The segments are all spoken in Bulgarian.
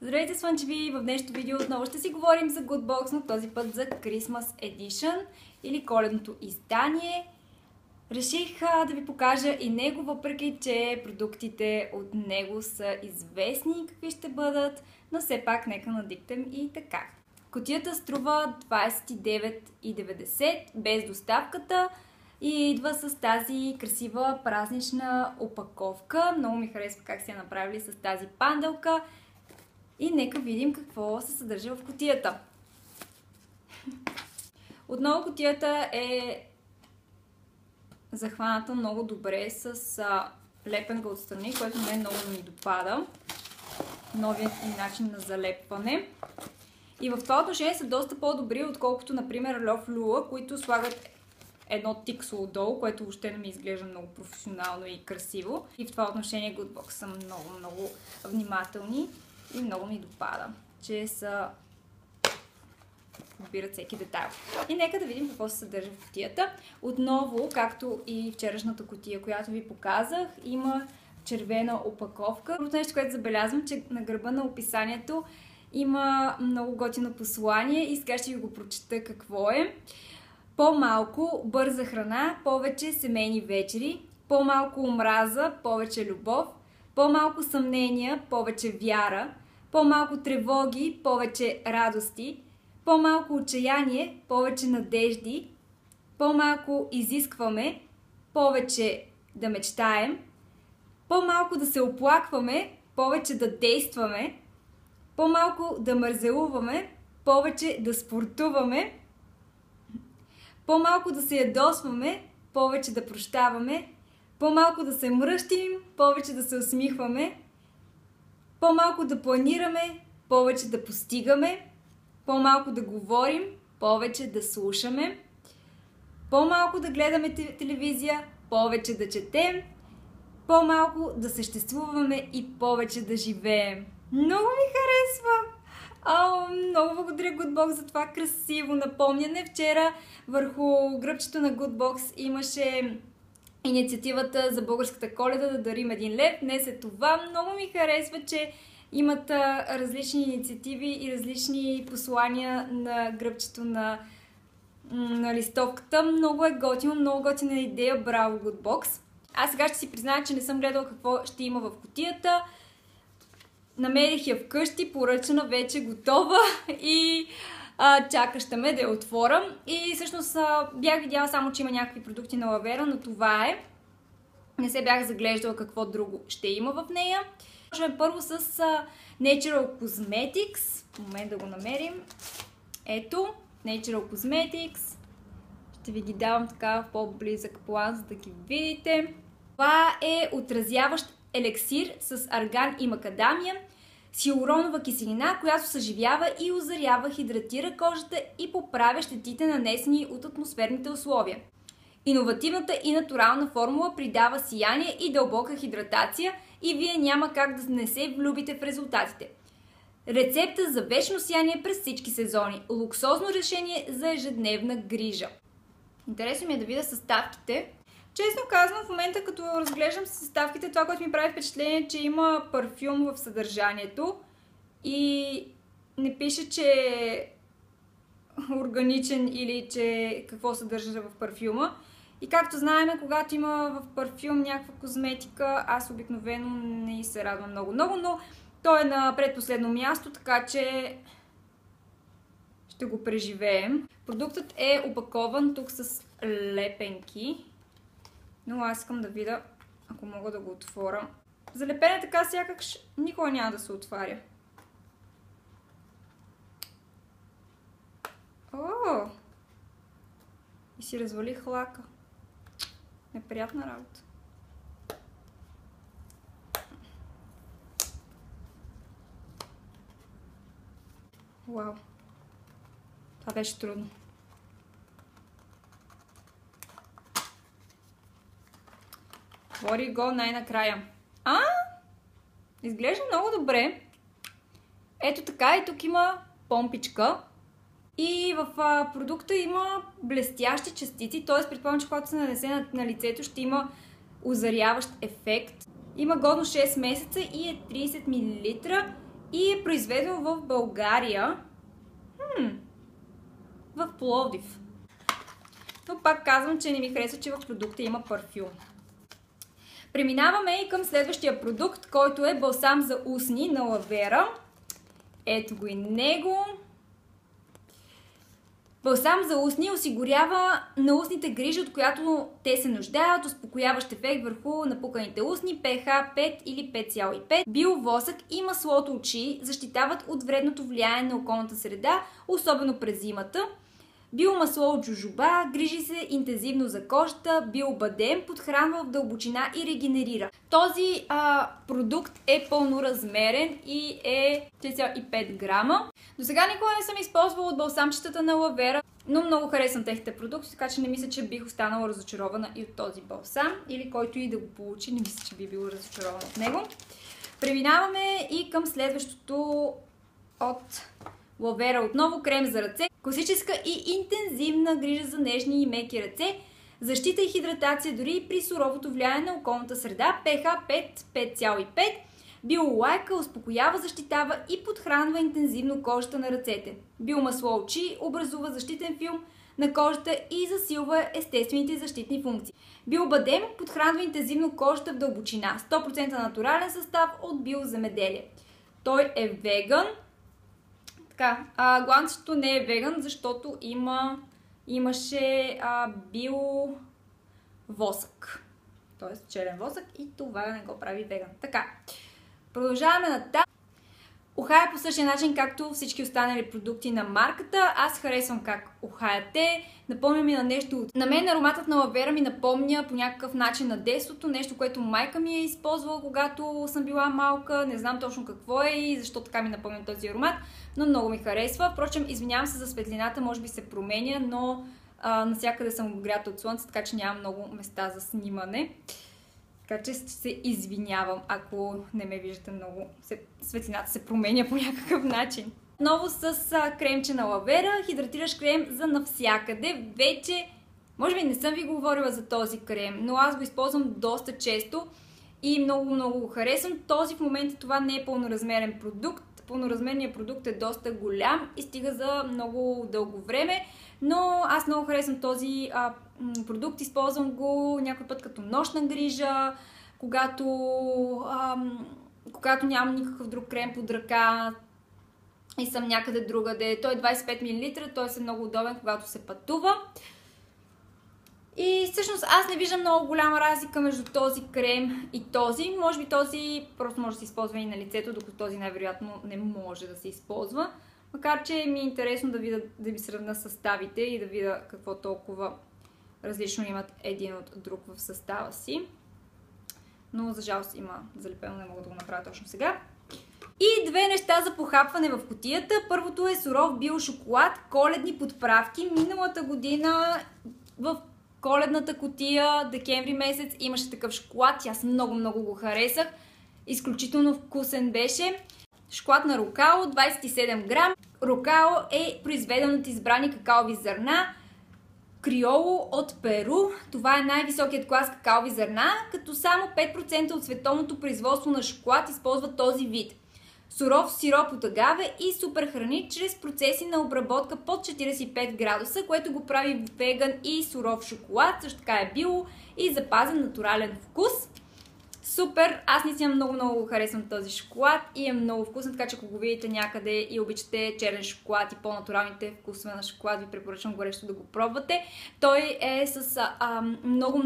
Здравейте, слънчеви! В днешното видео отново ще си говорим за Goodbox, но този път за Christmas Edition или коледното издание. Реших да ви покажа и него, въпреки че продуктите от него са известни какви ще бъдат, но все пак нека надиктем и така. Кутията струва 29,90 без доставката и идва с тази красива празнична опаковка. Много ми харесва как си я направили с тази панделка. И нека видим какво се съдържа в кутията. Отново кутията е захваната много добре с лепенка отстрани, което мен много ми допада. Новият начин на залепване. И в това отношение са доста по-добри, отколкото, например, Льов Люла, които слагат едно тиксо отдолу, което въобще не ми изглежда много професионално и красиво. И в това отношение Goodbox са много внимателни. И много ми допада, че са отбират всеки детайл. И нека да видим какво се съдържа в кутията. Отново, както и вчерашната кутия, която ви показах, има червена опаковка. Първото нещо, което забелязвам, че на гърба на описанието има много готино послание и сега ще ви го прочета какво е. По-малко бърза храна, повече семейни вечери, по-малко омраза, повече любов, по-малко съмнения, повече вяра, по-малко тревоги, повече радости, по-малко отчаяние, повече надежди, по-малко изискваме, повече да мечтаем, по-малко да се оплакваме, повече да действаме, по-малко да мързелуваме, повече да спортуваме, по-малко да се ядосваме, повече да прощаваме, по-малко да се мръщим, повече да се усмихваме, по-малко да планираме, повече да постигаме, по-малко да говорим, повече да слушаме, по-малко да гледаме телевизия, повече да четем, по-малко да съществуваме и повече да живеем. Много ми харесва! Много благодаря Goodbox за това красиво напомняне. Вчера върху гръбчето на Goodbox имаше инициативата за българската Коледа да дарим 1 лев. Днес е това. Много ми харесва, че имат различни инициативи и различни послания на гръбчето на листовката. Много е готино, много готина идея. Браво, Goodbox! Аз сега ще си призная, че не съм гледала какво ще има в кутията. Намерих я вкъщи, поръчана, вече готова и чакаща ме да я отворя. И всъщност бях видяла само, че има някакви продукти на Лавера, но това е. Не се бях заглеждала какво друго ще има в нея. Почваме първо с Natural Cosmetics. В момент да го намерим. Ето, Natural Cosmetics. Ще ви ги давам така в по-близък план, за да ги видите. Това е отразяващ елексир с арган и макадамия, с хиалуронова киселина, която съживява и озарява, хидратира кожата и поправя щетите, нанесени от атмосферните условия. Иновативната и натурална формула придава сияние и дълбока хидратация и вие няма как да не се влюбите в резултатите. Рецепта за вечно сияние през всички сезони. Луксозно решение за ежедневна грижа. Интересно ми е да видя съставките. Честно казвам, в момента като разглеждам съставките, това, което ми прави впечатление, че има парфюм в съдържанието и не пише, че е органичен или че какво съдържа в парфюма. И както знаем, когато има в парфюм някаква козметика, аз обикновено не се радвам много, но той е на предпоследно място, така че ще го преживеем. Продуктът е опакован тук с лепенки. Но аз искам да видя, ако мога да го отворя. Залепен е така, сякаш никога няма да се отваря. О! И си развалих лака. Неприятна работа. Вау! Това беше трудно. Отвори го най-накрая. Изглежда много добре. Ето така, и тук има помпичка. И в продукта има блестящи частици, т.е. предполагам, че когато се нанесе на лицето, ще има озаряващ ефект. Има годност 6 месеца и е 30 мл и е произведено в България, в Пловдив. Но пак казвам, че не ми харесва, че в продукта има парфюм. Преминаваме и към следващия продукт, който е балсам за устни на Lavera. Ето го и него. Балсам за устни осигурява на устните грижи, от която те се нуждаят, успокояващ ефект върху напуканите устни, pH 5 или 5,5. Биовосък и маслото очи защитават от вредното влияние на околната среда, особено през зимата. Биомасло от джожоба грижи се интензивно за кожата, биобадем подхранва в дълбочина и регенерира. Този продукт е пълноразмерен и е 3,5 грама. До сега никога не съм използвала от балсамчетата на Lavera, но много харесвам техните продукти, така че не мисля, че бих останала разочарована и от този балсам, или който и да го получи, не мисля, че би бил разочарован от него. Преминаваме и към следващото от Lavera. Отново крем за ръце. Класическа и интензивна грижа за нежни и меки ръце. Защита и хидратация дори и при суровото влияние на околната среда. pH 5,5. Биолайка успокоява, защитава и подхранва интензивно кожата на ръцете. Биомасло очи образува защитен филм на кожата и засилва естествените защитни функции. Биобадем подхранва интензивно кожата в дълбочина. 100% натурален състав от биоземеделие. Той е веган. Така, гланцето не е веган, защото имаше биовосък. Тоест черен восък и това не го прави веган. Така, продължаваме нататък. Ухая по същия начин, както всички останали продукти на марката. Аз харесвам как ухаят те. Напомня ми на нещо. На мен ароматът на Lavera ми напомня по някакъв начин на детството. Нещо, което майка ми е използвала, когато съм била малка. Не знам точно какво е и защо така ми напомня този аромат. Но много ми харесва. Впрочем, извинявам се за светлината, може би се променя, но навсякъде съм обгрята от слънце, така че нямам много места за снимане. Така че се извинявам, ако не ме виждате много. Светлината се променя по някакъв начин. Отново с кремче на Lavera, хидратиращ крем за навсякъде. Вече, може би не съм ви говорила за този крем, но аз го използвам доста често и много го харесвам. Този в момента това не е пълноразмерен продукт. Пълноразмерният продукт е доста голям и стига за много дълго време, но аз много харесвам този продукт. Използвам го някой път като нощна грижа, когато нямам никакъв друг крем под ръка и съм някъде другаде. Той е 25 мл, той е много удобен, когато се пътува. И всъщност аз не виждам много голяма разлика между този крем и този. Може би този просто може да се използва и на лицето, докато този най-вероятно не може да се използва. Макар че ми е интересно да ви сравня съставите и да видя какво толкова различно имат един от друг в състава си. Но за жалост има залепено, не мога да го направя точно сега. И две неща за похапване в кутията. Първото е суров биошоколад, коледни подправки. Миналата година в коледната кутия, декември месец, имаше такъв шоколад и аз много го харесах. Изключително вкусен беше. Шоколад на Рокао, 27 грам. Рокао е произведен от избрани какаови зърна. Криоло от Перу. Това е най-високият клас какаови зърна, като само 5% от световното производство на шоколад използва този вид. Суров сироп от агаве и супер храни чрез процеси на обработка под 45 градуса, което го прави веган и суров шоколад. Също така е био и запазен натурален вкус. Супер! Аз наистина много харесвам този шоколад и е много вкусен, така че ако го видите някъде и обичате черен шоколад и по-натуралните вкусове на шоколад, ви препоръчвам горещо да го пробвате. Той е с много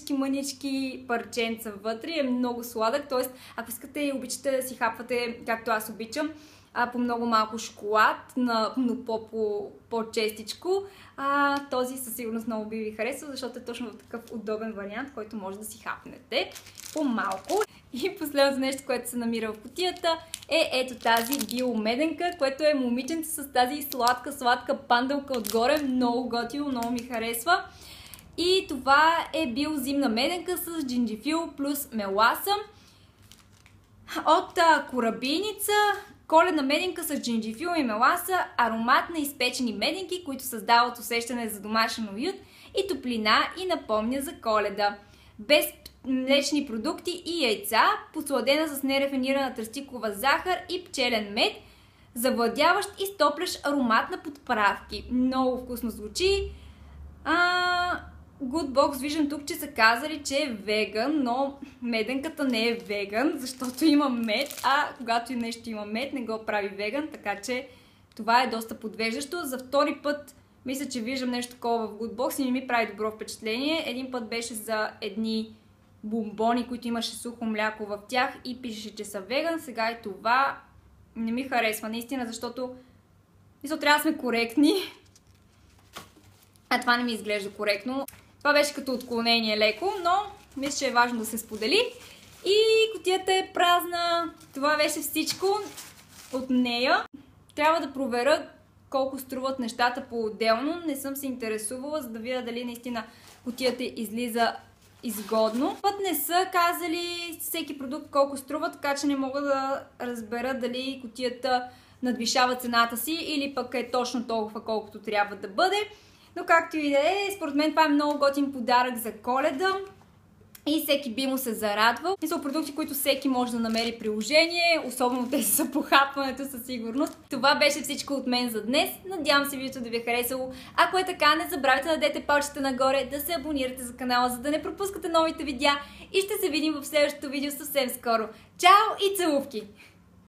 мънички парченца вътре, е много сладък, т.е. ако искате и обичате да си хапвате, както аз обичам, по много малко шоколад, но по-честичко. Този със сигурност много би ви харесал, защото е точно в такъв удобен вариант, който може да си хапнете по-малко. И последното нещо, което се намира в кутията е ето тази биомеденка, което е момиченце с тази сладка пандълка отгоре. Много готино, много ми харесва. И това е биозимна меденка с джинджифил плюс меласа от корабийница. Коледна меденка с джинджифил и меласа, аромат на изпечени меденки, които създават усещане за домашен уют и топлина и напомня за Коледа. без млечни продукти и яйца, посладена с нерафинирана тръстикова захар и пчелен мед, завладяващ и стоплещ аромат на подправки. Много вкусно звучи. Goodbox, виждам тук, че са казали, че е веган, но меденката не е веган, защото има мед, а когато и нещо има мед, не го прави веган, така че това е доста подвеждащо. За втори път мисля, че виждам нещо такова в Goodbox и не ми прави добро впечатление. Един път беше за едни бомбони, които имаше сухо мляко в тях и пишеше, че са веган. Сега и това не ми харесва наистина, защото трябва да сме коректни. А това не ми изглежда коректно. Това беше като отклонение леко, но мисля, че е важно да се сподели. И кутията е празна. Това беше всичко от нея. Трябва да проверя колко струват нещата по-отделно. Не съм се интересувала, за да видя дали наистина кутията излиза изгодно. Път не са казали всеки продукт колко струва, така че не мога да разбера дали кутията надвишава цената си или пък е точно толкова колкото трябва да бъде. Но както и да е, според мен това е много готин подарък за Коледа и всеки би му се зарадвал. И са продукти, които всеки може да намери приложение, особено тези за похапването със сигурност. Това беше всичко от мен за днес. Надявам се видеото да ви е харесало. Ако е така, не забравяйте да дадете палчета нагоре, да се абонирате за канала, за да не пропускате новите видеа и ще се видим в следващото видео съвсем скоро. Чао и целувки!